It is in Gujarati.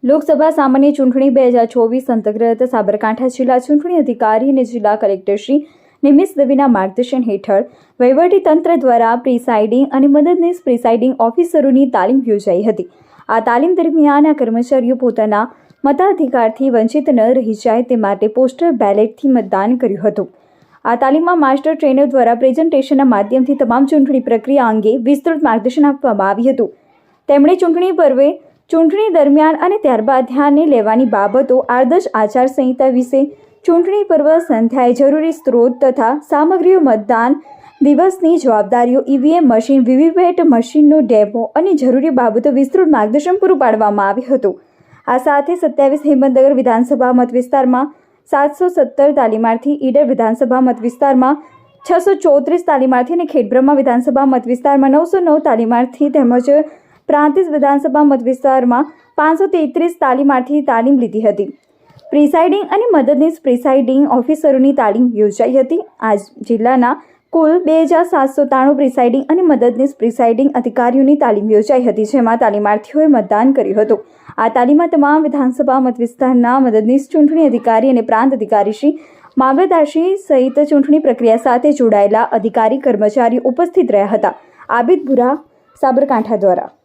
લોકસભા સામાન્ય ચૂંટણી 2024 અંતર્ગત સાબરકાંઠા જિલ્લા ચૂંટણી અધિકારી અને જિલ્લા કલેક્ટર શ્રી નિમિષ દવેના માર્ગદર્શન હેઠળ વહીવટીતંત્ર દ્વારા પ્રિસાઇડિંગ અને મદદનીશ પ્રિસાઇડિંગ ઓફિસરોની તાલીમ યોજાઈ હતી. આ તાલીમ દરમિયાન આ કર્મચારીઓ પોતાના મતાધિકારથી વંચિત ન રહી જાય તે માટે પોસ્ટલ બેલેટથી મતદાન કર્યું હતું. આ તાલીમમાં માસ્ટર ટ્રેનર દ્વારા પ્રેઝન્ટેશનના માધ્યમથી તમામ ચૂંટણી પ્રક્રિયા અંગે વિસ્તૃત માર્ગદર્શન આપવામાં આવ્યું હતું. તેમણે ચૂંટણી પર્વે, ચૂંટણી દરમિયાન અને ત્યારબાદ ધ્યાને લેવાની બાબતો, આદર્શ આચારસંહિતા વિશે, ચૂંટણી પર્વ સંધ્યાએ જરૂરી સ્ત્રોત તથા સામગ્રીઓ, મતદાન દિવસની જવાબદારીઓ, ઈવીએમ મશીન, વીવીપેટ મશીનનો ડેમો અને જરૂરી બાબતો વિસ્તૃત માર્ગદર્શન પૂરું પાડવામાં આવ્યું હતું. આ સાથે 27 હિંમતનગર વિધાનસભા મત વિસ્તારમાં 717 તાલીમાર્થી, ઈડર વિધાનસભા મત વિસ્તારમાં 634 તાલીમાર્થી અને ખેડબ્રહ્મા વિધાનસભા મત વિસ્તારમાં 909 તાલીમાર્થી તેમજ પ્રાંતિજ વિધાનસભા મત વિસ્તારમાં 533 તાલીમાર્થી તાલીમ લીધી હતી. પ્રિસાઇડિંગ અને મદદનીશ પ્રિસાઇડિંગ ઓફિસરોની તાલીમ યોજાઈ હતી. આ જિલ્લાના કુલ 2793 પ્રિસાઇડિંગ અને મદદનીશ પ્રિસાઇડિંગ અધિકારીઓની તાલીમ યોજાઈ હતી, જેમાં તાલીમાર્થીઓએ મતદાન કર્યું હતું. આ તાલીમમાં તમામ વિધાનસભા મત વિસ્તારના મદદનીશ ચૂંટણી અધિકારી અને પ્રાંત અધિકારીશ્રી, મામલતદારશ્રી સહિત ચૂંટણી પ્રક્રિયા સાથે જોડાયેલા અધિકારી કર્મચારીઓ ઉપસ્થિત રહ્યા હતા. આબિદ ભુરા, સાબરકાંઠા દ્વારા.